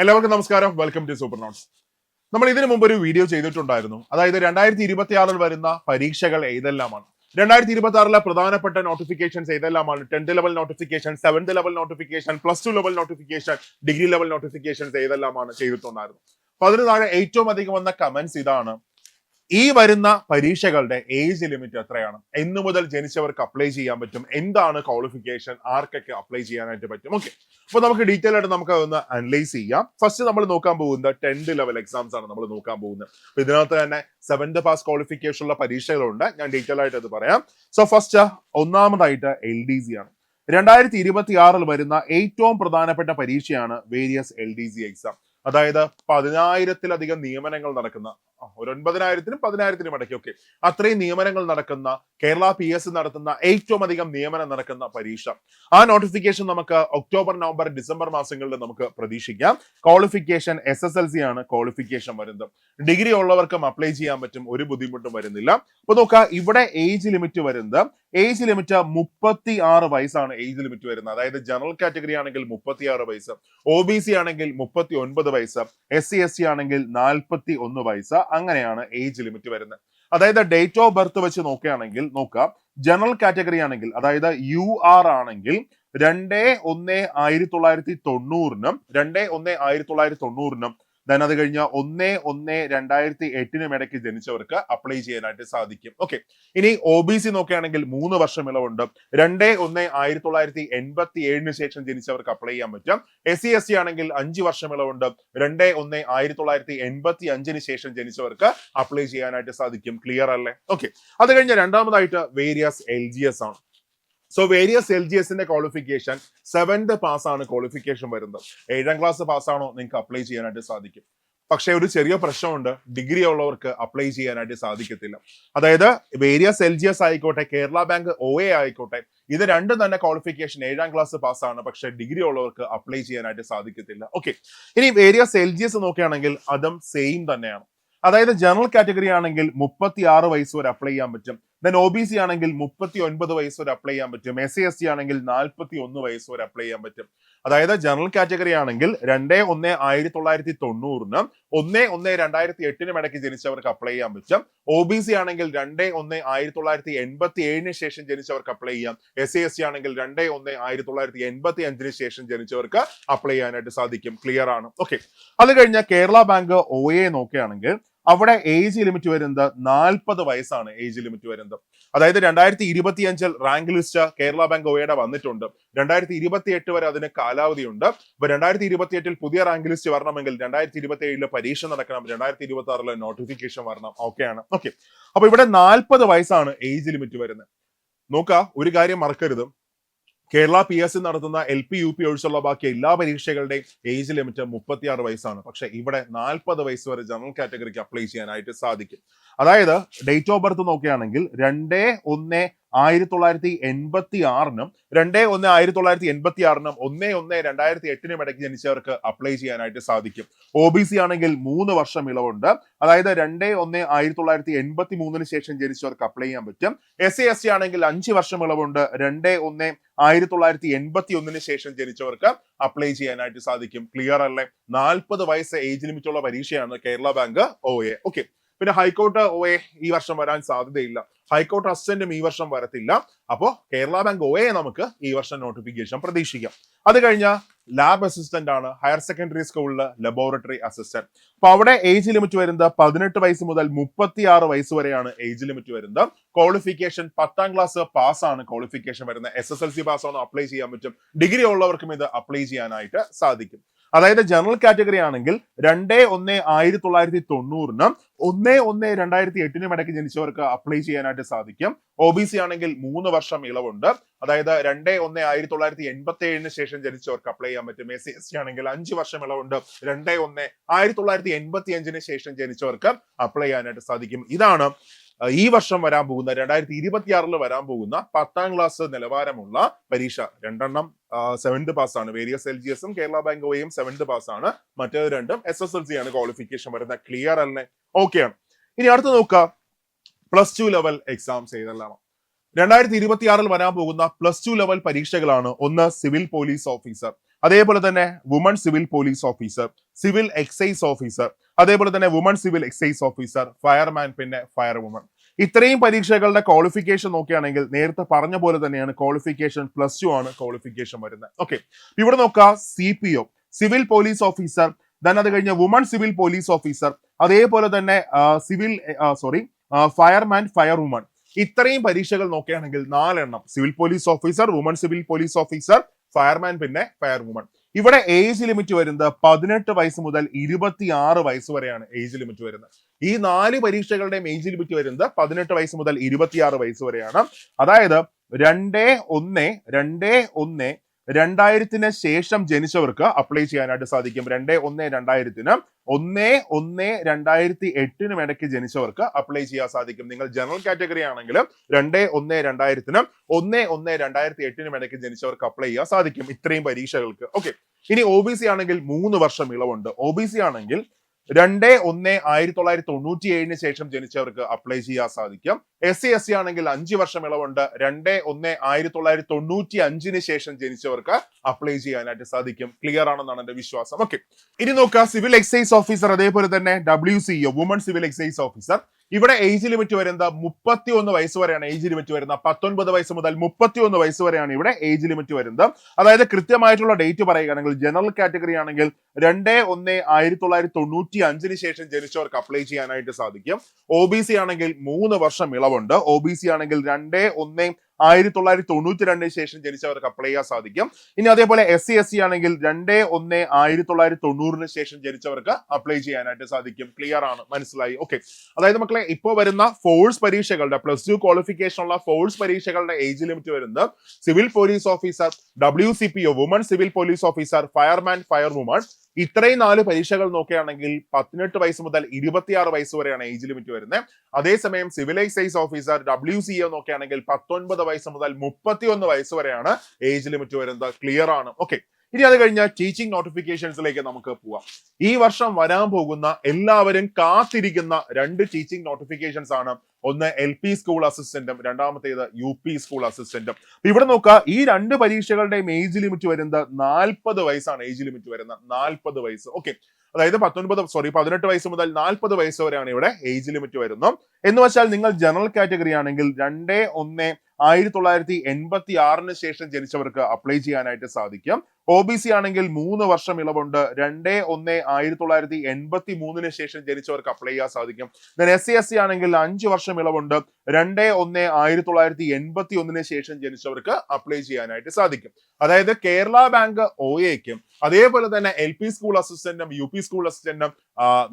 എല്ലാവർക്കും നമസ്കാരം. Welcome to super notes. നമ്മൾ ഇതിനു മുമ്പ് ഒരു വീഡിയോ ചെയ്തിട്ടുണ്ടായിരുന്നു. അതായത് 2026 വരുന്ന പരീക്ഷകൾ ഏതെല്ലാമാണ്, 2026 പ്രധാനപ്പെട്ട നോട്ടിഫിക്കേഷൻസ് ഏതെല്ലാമാണ്, 10th level notification, 7th level notification, +2 level notification, degree level notifications ഏതെല്ലാമാണ് ചെയ്തിട്ടുണ്ടായിരുന്നു. അപ്പൊ അതിന് താഴെ ഏറ്റവും അധികം വന്ന കമന്റ്സ് ഇതാണ്: ഈ വരുന്ന പരീക്ഷകളുടെ ഏജ് ലിമിറ്റ് എത്രയാണ്, എന്ന് മുതൽ ജനിച്ചവർക്ക് അപ്ലൈ ചെയ്യാൻ പറ്റും, എന്താണ് ക്വാളിഫിക്കേഷൻ, ആർക്കൊക്കെ അപ്ലൈ ചെയ്യാനായിട്ട് പറ്റും. ഓക്കെ, അപ്പൊ നമുക്ക് ഡീറ്റെയിൽ ആയിട്ട് നമുക്ക് ഒന്ന് അനലൈസ് ചെയ്യാം. ഫസ്റ്റ് നമ്മൾ നോക്കാൻ പോകുന്നത് 10th ലെവൽ എക്സാംസ് ആണ് നമ്മൾ നോക്കാൻ പോകുന്നത്. അപ്പൊ ഇതിനകത്ത് തന്നെ 7th പാസ് ക്വാളിഫിക്കേഷൻ ഉള്ള പരീക്ഷകളുണ്ട്. ഞാൻ ഡീറ്റെയിൽ ആയിട്ട് അത് പറയാം. സോ ഫസ്റ്റ് ഒന്നാമതായിട്ട് LDC ആണ്. 2026 വരുന്ന ഏറ്റവും പ്രധാനപ്പെട്ട പരീക്ഷയാണ് വേരിയസ് LDC എക്സാം. അതായത് 10,000-ലധികം നിയമനങ്ങൾ നടക്കുന്ന, ഒരു 9,000-നും 10,000-നും ഇടയ്ക്ക്, ഓക്കെ, അത്രയും നിയമനങ്ങൾ നടക്കുന്ന, കേരള PSC നടത്തുന്ന ഏറ്റവും അധികം നിയമനം നടക്കുന്ന പരീക്ഷ. ആ നോട്ടിഫിക്കേഷൻ നമുക്ക് ഒക്ടോബർ, നവംബർ, ഡിസംബർ മാസങ്ങളിൽ നമുക്ക് പ്രതീക്ഷിക്കാം. ക്വാളിഫിക്കേഷൻ SSLC ആണ് ക്വാളിഫിക്കേഷൻ വരുന്നത്. ഡിഗ്രി ഉള്ളവർക്കും അപ്ലൈ ചെയ്യാൻ പറ്റും, ഒരു ബുദ്ധിമുട്ടും വരുന്നില്ല. അപ്പൊ നോക്കുക, ഇവിടെ ഏജ് ലിമിറ്റ് വരുന്നത് 36 വയസ്സാണ് ഏജ് ലിമിറ്റ് വരുന്നത്. അതായത് ജനറൽ കാറ്റഗറി ആണെങ്കിൽ 36 വയസ്സ്, OBC ആണെങ്കിൽ 39 വയസ്സ്, SC ST ആണെങ്കിൽ 41 വയസ്സ്. അങ്ങനെയാണ് ഏജ് ലിമിറ്റ് വരുന്നത്. അതായത് ഡേറ്റ് ഓഫ് ബർത്ത് വെച്ച് നോക്കുകയാണെങ്കിൽ നോക്കാം, ജനറൽ കാറ്റഗറി ആണെങ്കിൽ, അതായത് UR ആണെങ്കിൽ 2/1/1990-നും 2/1/1990-നും, ദെൻ അത് കഴിഞ്ഞ 1/1/2008-നും ഇടയ്ക്ക് ജനിച്ചവർക്ക് അപ്ലൈ ചെയ്യാനായിട്ട് സാധിക്കും. ഓക്കെ, ഇനി OBC നോക്കുകയാണെങ്കിൽ 3 വർഷം ഇളവുണ്ട്. 2/1/1987 ശേഷം ജനിച്ചവർക്ക് അപ്ലൈ ചെയ്യാൻ പറ്റും. SC ST ആണെങ്കിൽ 5 വർഷം ഇളവുണ്ട്. 2/1/1985 ശേഷം ജനിച്ചവർക്ക് അപ്ലൈ ചെയ്യാനായിട്ട് സാധിക്കും. ക്ലിയർ അല്ലേ? ഓക്കെ, അത് കഴിഞ്ഞ രണ്ടാമതായിട്ട് വേരിയസ് LGS ആണ്. സോ വേരിയസ് LGSന്റെ ക്വാളിഫിക്കേഷൻ 7th പാസ് ആണ് ക്വാളിഫിക്കേഷൻ വരുന്നത്. 7ാം ക്ലാസ് പാസ്സാണോ നിങ്ങൾക്ക് അപ്ലൈ ചെയ്യാനായിട്ട് സാധിക്കും. പക്ഷേ ഒരു ചെറിയ പ്രശ്നമുണ്ട്, ഡിഗ്രി ഉള്ളവർക്ക് അപ്ലൈ ചെയ്യാനായിട്ട് സാധിക്കത്തില്ല. അതായത് വേരിയസ് LGS ആയിക്കോട്ടെ, കേരള ബാങ്ക് OA ആയിക്കോട്ടെ, ഇത് രണ്ടും തന്നെ ക്വാളിഫിക്കേഷൻ 7ാം ക്ലാസ് പാസ്സാണ്. പക്ഷെ ഡിഗ്രി ഉള്ളവർക്ക് അപ്ലൈ ചെയ്യാനായിട്ട് സാധിക്കത്തില്ല. ഓക്കെ, ഇനി വേരിയസ് LGS നോക്കുകയാണെങ്കിൽ അതും സെയിം തന്നെയാണ്. അതായത് ജനറൽ കാറ്റഗറി ആണെങ്കിൽ 36 വയസ്സ് വരെ അപ്ലൈ ചെയ്യാൻ പറ്റും. ദെൻ OBC ആണെങ്കിൽ 39 വയസ്സ് വരെ അപ്ലൈ ചെയ്യാൻ പറ്റും. SC ST ആണെങ്കിൽ 41 വയസ്സ് വരെ അപ്ലൈ ചെയ്യാൻ പറ്റും. അതായത് ജനറൽ കാറ്റഗറി ആണെങ്കിൽ 2/1/1990-നും 1/1/2008-നും ഇടയ്ക്ക് ജനിച്ചവർക്ക് അപ്ലൈ ചെയ്യാൻ പറ്റും. OBC ആണെങ്കിൽ 2/1/1987-ന് ശേഷം ജനിച്ചവർക്ക് അപ്ലൈ ചെയ്യാം. SC ST ആണെങ്കിൽ 2/1/1985-ന് ശേഷം ജനിച്ചവർക്ക് അപ്ലൈ ചെയ്യാനായിട്ട് സാധിക്കും. ക്ലിയർ ആണ്? ഓക്കെ, അത് കഴിഞ്ഞ കേരള ബാങ്ക് OA നോക്കുകയാണെങ്കിൽ അവിടെ ഏജ് ലിമിറ്റ് വരുന്നത് 40 വയസ്സാണ് ഏജ് ലിമിറ്റ് വരുന്നത്. അതായത് 2025 റാങ്ക് ലിസ്റ്റ് കേരള ബാങ്ക് OAയുടെ വന്നിട്ടുണ്ട്. 2028 വരെ അതിന് കാലാവധിയുണ്ട്. അപ്പൊ 2028 പുതിയ റാങ്ക് ലിസ്റ്റ് വരണമെങ്കിൽ 2027 പരീക്ഷ നടക്കണം, 2026 നോട്ടിഫിക്കേഷൻ വരണം. ഓക്കെയാണ്? ഓക്കെ, അപ്പൊ ഇവിടെ 40 വയസ്സാണ് ഏജ് ലിമിറ്റ് വരുന്നത്. നോക്കുക, ഒരു കാര്യം മറക്കരുത്, കേരള PSC നടത്തുന്ന LP UP ഒഴിച്ചുള്ള ബാക്കി എല്ലാ പരീക്ഷകളുടെയും ഏജ് ലിമിറ്റ് 36 വയസ്സാണ്. പക്ഷെ ഇവിടെ 40 വയസ്സ് വരെ ജനറൽ കാറ്റഗറിക്ക് അപ്ലൈ ചെയ്യാനായിട്ട് സാധിക്കും. അതായത് ഡേറ്റ് ഓഫ് ബർത്ത് നോക്കുകയാണെങ്കിൽ 2/1/1986-നും 2/1/1986-നും 1/1/2008-നും ഇടയ്ക്ക് ജനിച്ചവർക്ക് അപ്ലൈ ചെയ്യാനായിട്ട് സാധിക്കും. OBC ആണെങ്കിൽ 3 വർഷം ഇളവുണ്ട്. അതായത് 2/1/1983-ന് ശേഷം ജനിച്ചവർക്ക് അപ്ലൈ ചെയ്യാൻ പറ്റും. SC ST ആണെങ്കിൽ 5 വർഷം ഇളവുണ്ട്. 2/1/1981-ന് ശേഷം ജനിച്ചവർക്ക് അപ്ലൈ ചെയ്യാനായിട്ട് സാധിക്കും. ക്ലിയർ അല്ലേ? 40 വയസ്സ് ഏജ് ലിമിറ്റ് ഉള്ള പരീക്ഷയാണ് കേരള ബാങ്ക് OA. ഓക്കെ, പിന്നെ ഹൈക്കോർട്ട് OA ഈ വർഷം വരാൻ സാധ്യതയില്ല. ഹൈക്കോർട്ട് അസിസ്റ്റന്റും ഈ വർഷം വരത്തില്ല. അപ്പോ കേരള ബാങ്ക് OA നമുക്ക് ഈ വർഷം നോട്ടിഫിക്കേഷൻ പ്രതീക്ഷിക്കാം. അത് കഴിഞ്ഞ ലാബ് അസിസ്റ്റന്റ് ആണ്, ഹയർ സെക്കൻഡറി സ്കൂളിലെ ലബോറട്ടറി അസിസ്റ്റന്റ്. അപ്പൊ അവിടെ ഏജ് ലിമിറ്റ് വരുന്നത് 18 വയസ്സ് മുതൽ 36 വയസ്സ് വരെയാണ് ഏജ് ലിമിറ്റ് വരുന്നത്. ക്വാളിഫിക്കേഷൻ 10ാം ക്ലാസ് പാസ്സാണ് ക്വാളിഫിക്കേഷൻ വരുന്നത്. SSLC പാസ്സാണ് അപ്ലൈ ചെയ്യാൻ പറ്റും. ഡിഗ്രി ഉള്ളവർക്കും ഇത് അപ്ലൈ ചെയ്യാനായിട്ട് സാധിക്കും. അതായത് ജനറൽ കാറ്റഗറി ആണെങ്കിൽ 2/1/1990-നും 1/1/2008-നും ഇടയ്ക്ക് ജനിച്ചവർക്ക് അപ്ലൈ ചെയ്യാനായിട്ട് സാധിക്കും. OBC ആണെങ്കിൽ 3 വർഷം ഇളവുണ്ട്. അതായത് 2/1/1987-ന് ശേഷം ജനിച്ചവർക്ക് അപ്ലൈ ചെയ്യാൻ പറ്റും. SC ST ആണെങ്കിൽ 5 വർഷം ഇളവുണ്ട്. 2/1/1985-ന് ശേഷം ജനിച്ചവർക്ക് അപ്ലൈ ചെയ്യാനായിട്ട് സാധിക്കും. ഇതാണ് ഈ വർഷം വരാൻ പോകുന്ന 2026 വരാൻ പോകുന്ന 10ാം ക്ലാസ് നിലവാരമുള്ള പരീക്ഷ. രണ്ടെണ്ണം 7th പാസ്സാണ്. വേരിയസ് LGSും കേരള ബാങ്ക് OAയും 7th പാസ്സാണ്. മറ്റേത് രണ്ടും SSLC ആണ് ക്വാളിഫിക്കേഷൻ വരുന്നത്. ക്ലിയർ അല്ലേ? ഓക്കെ ആണ്. ഇനി അടുത്ത് നോക്കുക, +2 ലെവൽ എക്സാംസ് ഏതെല്ലാം. 2026 വരാൻ പോകുന്ന +2 ലെവൽ പരീക്ഷകളാണ്. ഒന്ന് സിവിൽ പോലീസ് ഓഫീസർ, അതേപോലെ തന്നെ woman civil police officer, civil excise officer, അതേപോലെ തന്നെ woman civil excise officer, fireman, പിന്നെ ഫയർ വുമൺ. ഇത്രയും പരീക്ഷകളുടെ ക്വാളിഫിക്കേഷൻ നോക്കുകയാണെങ്കിൽ നേരത്തെ പറഞ്ഞ പോലെ തന്നെയാണ് ക്വാളിഫിക്കേഷൻ +2 ആണ് ക്വാളിഫിക്കേഷൻ വരുന്നത്. ഓക്കെ, ഇവിടെ നോക്കാം CPO, civil police officer, then അത് കഴിഞ്ഞ വുമൺ സിവിൽ പോലീസ് ഓഫീസർ, അതേപോലെ തന്നെ ഫയർമാൻ, ഫയർ വുമൺ. ഇത്രയും പരീക്ഷകൾ നോക്കുകയാണെങ്കിൽ 4 എണ്ണം: civil police officer, woman civil police officer, fireman, പിന്നെ ഫയർ വുമൺ. ഇവിടെ ഏജ് ലിമിറ്റ് വരുന്നത് 18 വയസ്സ് മുതൽ 26 വയസ്സ് വരെയാണ് ഏജ് ലിമിറ്റ് വരുന്നത്. ഈ 4 പരീക്ഷകളുടെയും ഏജ് ലിമിറ്റ് വരുന്നത് 18 വയസ്സ് മുതൽ 26 വയസ്സ് വരെയാണ്. അതായത് 2/1/2000 ശേഷം ജനിച്ചവർക്ക് അപ്ലൈ ചെയ്യാനായിട്ട് സാധിക്കും. 2/1/2000 1/1/2008 ഇടയ്ക്ക് ജനിച്ചവർക്ക് അപ്ലൈ ചെയ്യാൻ സാധിക്കും. നിങ്ങൾ ജനറൽ കാറ്റഗറി ആണെങ്കിൽ 2/1/2000 1/1/2008 ഇടയ്ക്ക് ജനിച്ചവർക്ക് അപ്ലൈ ചെയ്യാൻ സാധിക്കും ഇത്രയും പരീക്ഷകൾക്ക്. ഓക്കെ, ഇനി OBC ആണെങ്കിൽ 3 വർഷം ഇളവുണ്ട്. OBC ആണെങ്കിൽ 2/1/1997 ശേഷം ജനിച്ചവർക്ക് അപ്ലൈ ചെയ്യാൻ സാധിക്കും. SC/SC ആണെങ്കിൽ 5 വർഷം ഇളവുണ്ട്. 2/1/1995 ശേഷം ജനിച്ചവർക്ക് അപ്ലൈ ചെയ്യാനായിട്ട് സാധിക്കും. ക്ലിയർ ആണെന്നാണ് എന്റെ വിശ്വാസം. ഓക്കെ, ഇനി നോക്കുക സിവിൽ എക്സൈസ് ഓഫീസർ, അതേപോലെ തന്നെ WCO, woman civil excise officer. ഇവിടെ ഏജ് ലിമിറ്റ് വരുന്നത് 31 വയസ്സ് വരെയാണ് ഏജ് ലിമിറ്റ് വരുന്നത്. 19 വയസ്സ് മുതൽ 31 വയസ്സ് വരെയാണ് ഇവിടെ ഏജ് ലിമിറ്റ് വരുന്നത്. അതായത് കൃത്യമായിട്ടുള്ള ഡേറ്റ് പറയുകയാണെങ്കിൽ ജനറൽ കാറ്റഗറി ആണെങ്കിൽ 2/1/1995 ശേഷം ജനിച്ചവർക്ക് അപ്ലൈ ചെയ്യാനായിട്ട് സാധിക്കും. OBC ആണെങ്കിൽ 3 വർഷം ഇളവുണ്ട്. OBC ആണെങ്കിൽ 2/1/1992 ശേഷം ജനിച്ചവർക്ക് അപ്ലൈ ചെയ്യാൻ സാധിക്കും. ഇനി അതേപോലെ SC/SC ആണെങ്കിൽ 2/1/1990 ശേഷം ജനിച്ചവർക്ക് അപ്ലൈ ചെയ്യാനായിട്ട് സാധിക്കും. ക്ലിയർ ആണ്, മനസ്സിലായി? ഓക്കെ, അതായത് മക്കളെ ഇപ്പോൾ വരുന്ന ഫോഴ്സ് പരീക്ഷകളുടെ +2 ക്വാളിഫിക്കേഷൻ ഉള്ള ഫോഴ്സ് പരീക്ഷകളുടെ ഏജ് ലിമിറ്റ് വരുന്നത് civil police officer, WCPO, woman civil police officer, fireman, fire woman. ഇത്രയും 4 പരീക്ഷകൾ നോക്കുകയാണെങ്കിൽ 18 വയസ്സ് മുതൽ 26 വയസ്സ് വരെയാണ് ഏജ് ലിമിറ്റ് വരുന്നത്. അതേസമയം സിവിൽ എക്സൈസ് ഓഫീസർ, WCO നോക്കുകയാണെങ്കിൽ 19 വയസ്സ് മുതൽ 31 വയസ്സ് വരെയാണ് ഏജ് ലിമിറ്റ് വരുന്നത്. ക്ലിയർ ആണ്? ഓക്കെ, ഇനി അത് കഴിഞ്ഞ ടീച്ചിങ് നോട്ടിഫിക്കേഷൻസിലേക്ക് നമുക്ക് പോവാം. ഈ വർഷം വരാൻ പോകുന്ന എല്ലാവരും കാത്തിരിക്കുന്ന 2 ടീച്ചിങ് നോട്ടിഫിക്കേഷൻസ് ആണ്. ഒന്ന് LP സ്കൂൾ അസിസ്റ്റന്റും, രണ്ടാമത്തേത് UP സ്കൂൾ അസിസ്റ്റന്റും. ഇവിടെ നോക്കുക, ഈ 2 പരീക്ഷകളുടെയും ഏജ് ലിമിറ്റ് വരുന്നത് 40 വയസ്സാണ് ഏജ് ലിമിറ്റ് വരുന്നത്. 40 വയസ്സ്. ഓക്കെ, അതായത് 18 വയസ്സ് മുതൽ 40 വയസ്സ് വരെയാണ് ഇവിടെ ഏജ് ലിമിറ്റ് വരുന്നത്. എന്ന് വെച്ചാൽ നിങ്ങൾ ജനറൽ കാറ്റഗറി ആണെങ്കിൽ 2/1/1986 ശേഷം ജനിച്ചവർക്ക് അപ്ലൈ ചെയ്യാനായിട്ട് സാധിക്കും. OBC ആണെങ്കിൽ 3 വർഷം ഇളവുണ്ട്. 2/1/1983 ശേഷം ജനിച്ചവർക്ക് അപ്ലൈ ചെയ്യാൻ സാധിക്കും. SC/SC ആണെങ്കിൽ 5 വർഷം ഇളവുണ്ട്. 2/1/1981 ശേഷം ജനിച്ചവർക്ക് അപ്ലൈ ചെയ്യാനായിട്ട് സാധിക്കും. അതായത് കേരള ബാങ്ക് OAക്കും അതേപോലെ തന്നെ LP സ്കൂൾ അസിസ്റ്റന്റും UP സ്കൂൾ അസിസ്റ്റന്റും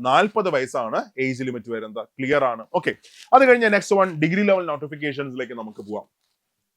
40 വയസ്സാണ് ഏജ് ലിമിറ്റ് വരുന്നത്. ക്ലിയർ ആണ്? ഓക്കെ, അത് കഴിഞ്ഞ നെക്സ്റ്റ് വൺ ഡിഗ്രി ലെവൽ നോട്ടിഫിക്കേഷൻസിലേക്ക് നമുക്ക് പോവാം.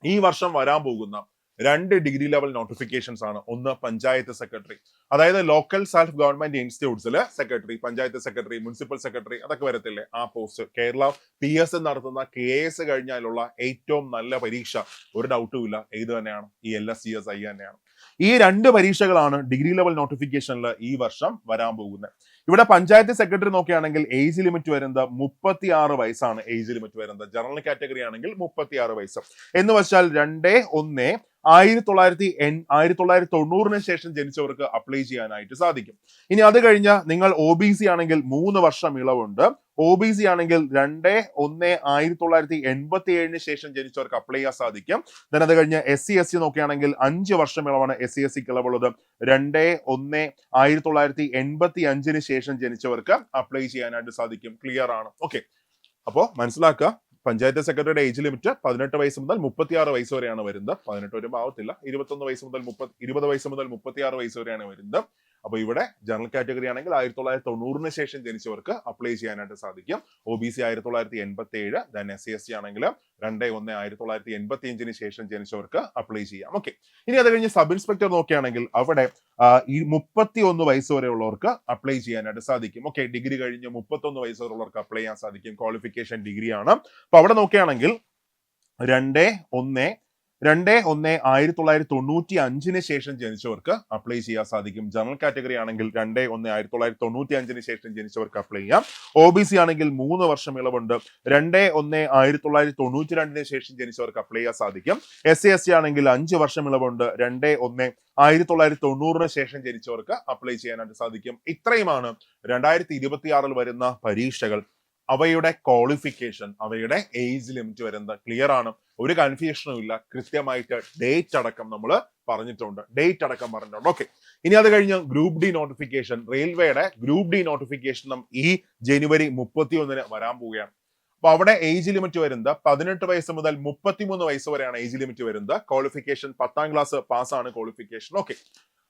ഈ വർഷം വരാൻ പോകുന്ന 2 ഡിഗ്രി ലെവൽ നോട്ടിഫിക്കേഷൻസ് ആണ്. ഒന്ന് പഞ്ചായത്ത് സെക്രട്ടറി, അതായത് ലോക്കൽ സെൽഫ് ഗവൺമെന്റ് ഇൻസ്റ്റിറ്റ്യൂട്ട്സിലെ secretary, panchayat secretary, municipal secretary, അതൊക്കെ വരത്തില്ലേ, ആ പോസ്റ്റ്. കേരള PSC നടത്തുന്ന KS കഴിഞ്ഞാലുള്ള ഏറ്റവും നല്ല പരീക്ഷ, ഒരു ഡൗട്ടും ഇല്ല, ഏത് തന്നെയാണ്? ഈ LSCSI തന്നെയാണ്. ഈ 2 പരീക്ഷകളാണ് ഡിഗ്രി ലെവൽ നോട്ടിഫിക്കേഷനിൽ ഈ വർഷം വരാൻ പോകുന്നത്. ഇവിടെ പഞ്ചായത്ത് സെക്രട്ടറി നോക്കുകയാണെങ്കിൽ ഏജ് ലിമിറ്റ് വരുന്നത് 36 വയസ്സാണ് ഏജ് ലിമിറ്റ് വരുന്നത്. ജനറൽ കാറ്റഗറി ആണെങ്കിൽ 36 വയസ്സ്. എന്ന് വെച്ചാൽ 2/1/1990 ശേഷം ജനിച്ചവർക്ക് അപ്ലൈ ചെയ്യാനായിട്ട് സാധിക്കും. ഇനി അത് കഴിഞ്ഞ നിങ്ങൾ OBC ആണെങ്കിൽ 3 വർഷം ഇളവുണ്ട്. OBC ആണെങ്കിൽ 2/1/1987 ശേഷം ജനിച്ചവർക്ക് അപ്ലൈ ചെയ്യാൻ സാധിക്കും. then അത് കഴിഞ്ഞ് SC/SC നോക്കുകയാണെങ്കിൽ 5 വർഷം ഇളവാണ് SC/SCക്ക് ഇളവുള്ളത്. 2/1/1985 ശേഷം ജനിച്ചവർക്ക് അപ്ലൈ ചെയ്യാനായിട്ട് സാധിക്കും. ക്ലിയർ ആണ്? ഓക്കെ, അപ്പോ മനസ്സിലാക്കുക, പഞ്ചായത്ത് സെക്രട്ടറിയുടെ ഏജ് ലിമിറ്റ് 18 വയസ്സ് മുതൽ 36 വയസ്സ് വരെയാണ് വരുന്നത്. 18 വരുമ്പോൾ ആവത്തില്ല, 20 വയസ്സ് മുതൽ 36 വയസ്സ് വരെയാണ് വരുന്നത്. അപ്പൊ ഇവിടെ ജനറൽ കാറ്റഗറി ആണെങ്കിൽ 1990 ശേഷം ജനിച്ചവർക്ക് അപ്ലൈ ചെയ്യാനായിട്ട് സാധിക്കും. OBC 1987, then SC/SC ആണെങ്കിൽ 2/1/1985 ശേഷം ജനിച്ചവർക്ക് അപ്ലൈ ചെയ്യാം. ഓക്കെ, ഇനി അത് കഴിഞ്ഞ് സബ് ഇൻസ്പെക്ടർ നോക്കുകയാണെങ്കിൽ അവിടെ 31 വയസ്സ് വരെ ഉള്ളവർക്ക് അപ്ലൈ ചെയ്യാനായിട്ട് സാധിക്കും. ഓക്കെ, ഡിഗ്രി കഴിഞ്ഞ് 31 വയസ്സ് വരെ ഉള്ളവർക്ക് അപ്ലൈ ചെയ്യാൻ സാധിക്കും. ക്വാളിഫിക്കേഷൻ ഡിഗ്രി ആണ്. അപ്പൊ അവിടെ നോക്കുകയാണെങ്കിൽ 2/1 2/1/1995 ശേഷം ജനിച്ചവർക്ക് അപ്ലൈ ചെയ്യാൻ സാധിക്കും. ജനറൽ കാറ്റഗറി ആണെങ്കിൽ 2/1/1995 ശേഷം ജനിച്ചവർക്ക് അപ്ലൈ ചെയ്യാം. OBC ആണെങ്കിൽ 3 വർഷം ഇളവുണ്ട്. 2/1/1992 ശേഷം ജനിച്ചവർക്ക് അപ്ലൈ ചെയ്യാൻ സാധിക്കും. SC/ST ആണെങ്കിൽ 5 വർഷം ഇളവുണ്ട്. 2/1/1990 ശേഷം ജനിച്ചവർക്ക് അപ്ലൈ ചെയ്യാനായിട്ട് സാധിക്കും. ഇത്രയുമാണ് 2026 വരുന്ന പരീക്ഷകൾ. അവയുടെ ക്വാളിഫിക്കേഷൻ, അവയുടെ ഏജ് ലിമിറ്റ് വരുന്നത് ക്ലിയർ ആണ്, ഒരു കൺഫ്യൂഷനും ഇല്ല. കൃത്യമായിട്ട് ഡേറ്റ് അടക്കം നമ്മൾ പറഞ്ഞിട്ടുണ്ട്. ഓക്കെ, ഇനി അത് കഴിഞ്ഞ് ഗ്രൂപ്പ് ഡി നോട്ടിഫിക്കേഷൻ, റെയിൽവേയുടെ ഗ്രൂപ്പ് ഡി നോട്ടിഫിക്കേഷനും ഈ ജനുവരി 31 വരാൻ പോവുകയാണ്. അപ്പൊ അവിടെ ഏജ് ലിമിറ്റ് വരുന്നത് 18 വയസ്സ് മുതൽ 33 വയസ്സ് വരെയാണ് ഏജ് ലിമിറ്റ് വരുന്നത്. ക്വാളിഫിക്കേഷൻ 10ാം ക്ലാസ് പാസ്സാണ് ക്വാളിഫിക്കേഷൻ. ഓക്കെ,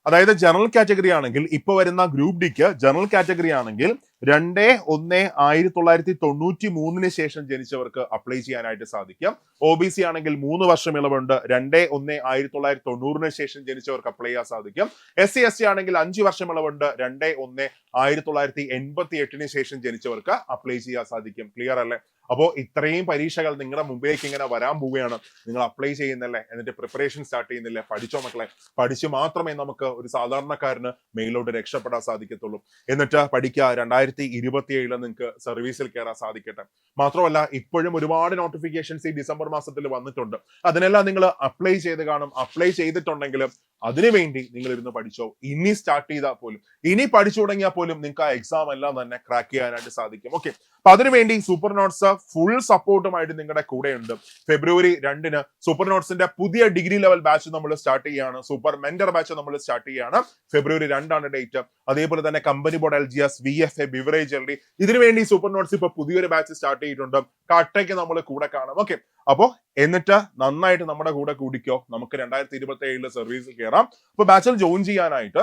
അതായത് ജനറൽ കാറ്റഗറി ആണെങ്കിൽ ഇപ്പൊ വരുന്ന ഗ്രൂപ്പ് ഡിക്ക് ജനറൽ കാറ്റഗറി ആണെങ്കിൽ 2/1/1993 ശേഷം ജനിച്ചവർക്ക് അപ്ലൈ ചെയ്യാനായിട്ട് സാധിക്കും. OBC ആണെങ്കിൽ 3 വർഷം ഇളവുണ്ട്. 2/1/1990 ശേഷം ജനിച്ചവർക്ക് അപ്ലൈ ചെയ്യാൻ സാധിക്കും. SC/ST ആണെങ്കിൽ 5 വർഷം ഇളവുണ്ട്. 2/1/1988 ശേഷം ജനിച്ചവർക്ക് അപ്ലൈ ചെയ്യാൻ സാധിക്കും. ക്ലിയർ അല്ലേ? അപ്പോ ഇത്രയും പരീക്ഷകൾ നിങ്ങളുടെ മുമ്പിലേക്ക് ഇങ്ങനെ വരാൻ പോവുകയാണ്. നിങ്ങൾ അപ്ലൈ ചെയ്യുന്നില്ലേ? എന്നിട്ട് പ്രിപ്പറേഷൻ സ്റ്റാർട്ട് ചെയ്യുന്നില്ലേ? പഠിച്ചോ മക്കളെ. പഠിച്ചു മാത്രമേ നമുക്ക് ഒരു സാധാരണക്കാരന് മേലോട്ട് രക്ഷപ്പെടാൻ സാധിക്കത്തുള്ളൂ. എന്നിട്ട് പഠിക്കുക. 2027 നിങ്ങൾക്ക് സർവീസിൽ കയറാൻ സാധിക്കട്ടെ. മാത്രമല്ല ഇപ്പോഴും ഒരുപാട് നോട്ടിഫിക്കേഷൻസ് ഈ ഡിസംബർ മാസത്തിൽ വന്നിട്ടുണ്ട്. അതിനെല്ലാം നിങ്ങൾ അപ്ലൈ ചെയ്ത് കാണും. അപ്ലൈ ചെയ്തിട്ടുണ്ടെങ്കിൽ അതിനുവേണ്ടി നിങ്ങൾ ഇരുന്ന് പഠിച്ചോ. ഇനി സ്റ്റാർട്ട് ചെയ്താൽ പോലും, ഇനി പഠിച്ചു തുടങ്ങിയാൽ പോലും നിങ്ങൾക്ക് ആ എക്സാം എല്ലാം തന്നെ ക്രാക്ക് ചെയ്യാനായിട്ട് സാധിക്കും. ഓക്കെ, അപ്പൊ അതിനുവേണ്ടി സൂപ്പർ നോട്ട്സ് ഫുൾ സപ്പോർട്ടുമായിട്ട് നിങ്ങളുടെ കൂടെയുണ്ട്. ഫെബ്രുവരി 2 സൂപ്പർ നോട്ട്സിന്റെ പുതിയ ഡിഗ്രി ലെവൽ ബാച്ച് നമ്മൾ സ്റ്റാർട്ട് ചെയ്യാണ്. സൂപ്പർ മെന്റർ ബാച്ച് നമ്മൾ സ്റ്റാർട്ട് ചെയ്യാണ്. ഫെബ്രുവരി 2 ഡേറ്റ്. അതേപോലെ തന്നെ company board LGS, VFA, beverage LD, ഇതിനുവേണ്ടി സൂപ്പർ നോട്ട്സ് ഇപ്പൊ പുതിയൊരു ബാച്ച് സ്റ്റാർട്ട് ചെയ്തിട്ടുണ്ട്. കട്ടയ്ക്ക് നമ്മൾ കൂടെ കാണാം. ഓക്കെ, അപ്പോ എന്നിട്ട് നന്നായിട്ട് നമ്മുടെ കൂടെ കൂടിക്കോ. നമുക്ക് 2027 സർവീസ് കയറാം. അപ്പൊ ബാച്ചിൽ ജോയിൻ ചെയ്യാനായിട്ട്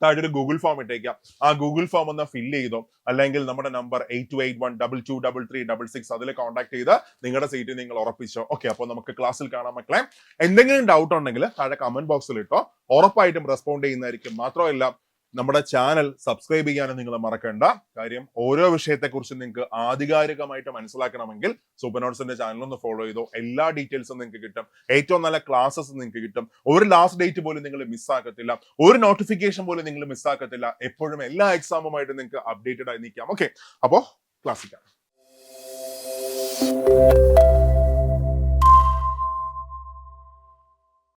താഴെ ഒരു ഗൂഗിൾ ഫോം ഇട്ടേക്കാം. ആ ഗൂഗിൾ ഫോം ഒന്ന് ഫില്ല് ചെയ്തോ. അല്ലെങ്കിൽ നമ്മുടെ നമ്പർ 8281223366 അതിൽ കോൺടാക്ട് ചെയ്ത് നിങ്ങളുടെ സീറ്റ് നിങ്ങൾ ഉറപ്പിച്ചോ. ഓക്കെ, അപ്പൊ നമുക്ക് ക്ലാസ്സിൽ കാണാം മക്കളെ. എന്തെങ്കിലും ഡൗട്ട് ഉണ്ടെങ്കിൽ താഴെ കമന്റ് ബോക്സിൽ ഇട്ടോ, ഉറപ്പായിട്ടും റെസ്പോണ്ട് ചെയ്യുന്നതായിരിക്കും. മാത്രമല്ല നമ്മുടെ ചാനൽ സബ്സ്ക്രൈബ് ചെയ്യാനും നിങ്ങൾ മറക്കണ്ട. കാര്യം ഓരോ വിഷയത്തെക്കുറിച്ചും നിങ്ങൾക്ക് ആധികാരികമായിട്ട് മനസ്സിലാക്കണമെങ്കിൽ സൂപ്പർ നോട്ട്സിന്റെ ചാനൽ ഒന്ന് ഫോളോ ചെയ്തോ. എല്ലാ ഡീറ്റെയിൽസും നിങ്ങൾക്ക് കിട്ടും. ഏറ്റവും നല്ല ക്ലാസ്സസ് നിങ്ങൾക്ക് കിട്ടും. ഒരു ലാസ്റ്റ് ഡേറ്റ് പോലും നിങ്ങൾ മിസ്സാക്കത്തില്ല. ഒരു നോട്ടിഫിക്കേഷൻ പോലും നിങ്ങൾ മിസ്സാക്കത്തില്ല. എപ്പോഴും എല്ലാ എക്സാമുമായിട്ട് നിങ്ങൾക്ക് അപ്ഡേറ്റഡ് ആയി നിൽക്കാം. ഓക്കെ, അപ്പോ ക്ലാസ്സിൽ കാണാം.